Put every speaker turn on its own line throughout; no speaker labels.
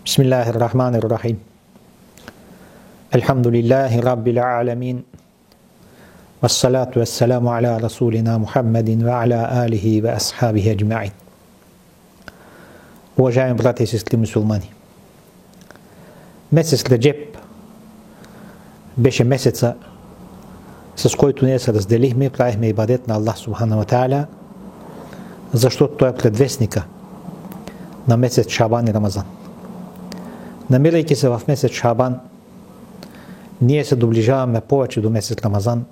Bismillahirrahmanirrahim. Elhamdülillahi Rabbil alemin. Vessalatu vesselamu ala Rasulina Muhammedin ve ala alihi ve ashabihi ecma'in. Уважаеми брати и сестри мюсюлмани, месец Реджеп беше месеца, с който ние се разделихме, правихме ибадет на Аллах Субхана ва Тааля, защото той е предвестника на месец Шабан и Рамазан. Намирайки се в месец Шабан, ние се доближаваме повече до месец Рамазан,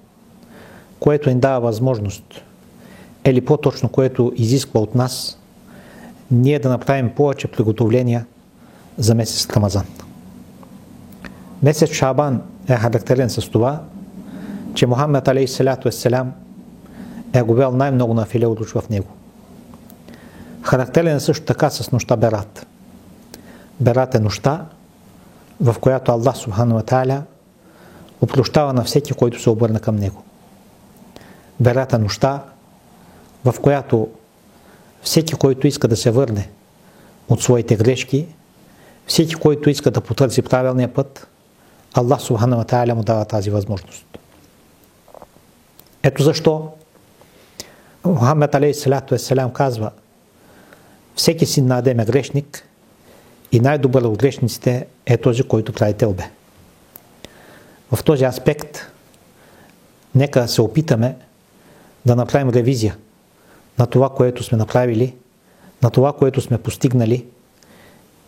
което им дава възможност, или по-точно, което изисква от нас, ние да направим повече приготовления за месец Рамазан. Месец Шабан е характерен с това, че Мухаммед алейхиссалату вассалам е говел най-много на филе от в него. Характерен е също така с нощта Берат. Берат е нощта, в която Аллах Субхану ва Тааля опрощава на всеки, който се обърне към него. Берат е нощта, в която всеки, който иска да се върне от своите грешки, всеки, който иска да потърси правилния път, Аллах Субхану ва Тааля му дава тази възможност. Ето защо Мухаммед алейхиссалату вассалам казва: всеки син на Адем е грешник и най-добър от грешниците е този, който прави телбе. В този аспект нека се опитаме да направим ревизия на това, което сме направили, на това, което сме постигнали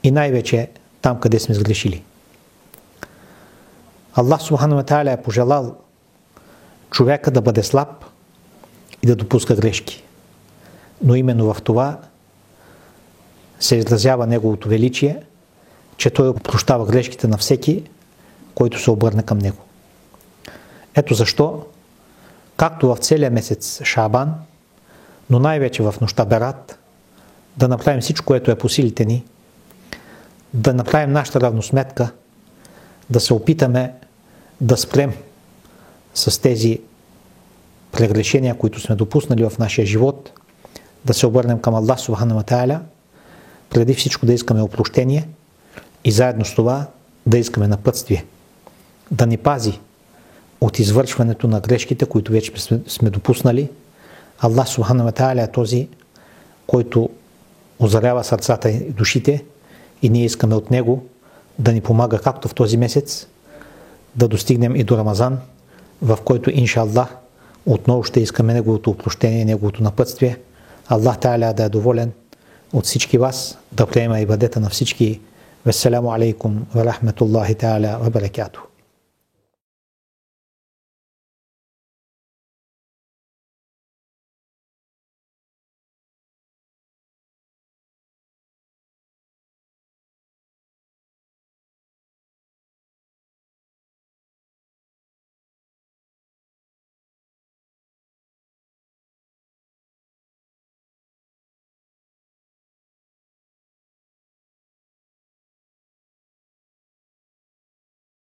и най-вече там, къде сме сгрешили. Аллах Субхану ва Тааля е пожелал човека да бъде слаб и да допуска грешки. Но именно в това се изразява неговото величие, че той прощава грешките на всеки, който се обърне към него. Ето защо, както в целия месец Шабан, но най-вече в нощта Берат, да направим всичко, което е по силите ни, да направим нашата равносметка, да се опитаме да спрем с тези прегрешения, които сме допуснали в нашия живот, да се обърнем към Аллах Субхану ва Тааля, преди всичко да искаме опрощение и заедно с това да искаме напътствие, да ни пази от извършването на грешките, които вече сме допуснали. Аллах Субхану ва Тааля е този, който озарява сърцата и душите, и ние искаме от Него да ни помага както в този месец, да достигнем и до Рамазан, в който, иншаллах, отново ще искаме Неговото опрощение, Неговото напътствие. Аллах Тааля да е доволен от всички вас, да приема ибадета на всички. Вассаламу алейкум ва рахматуллахи та'аля ва баракатух.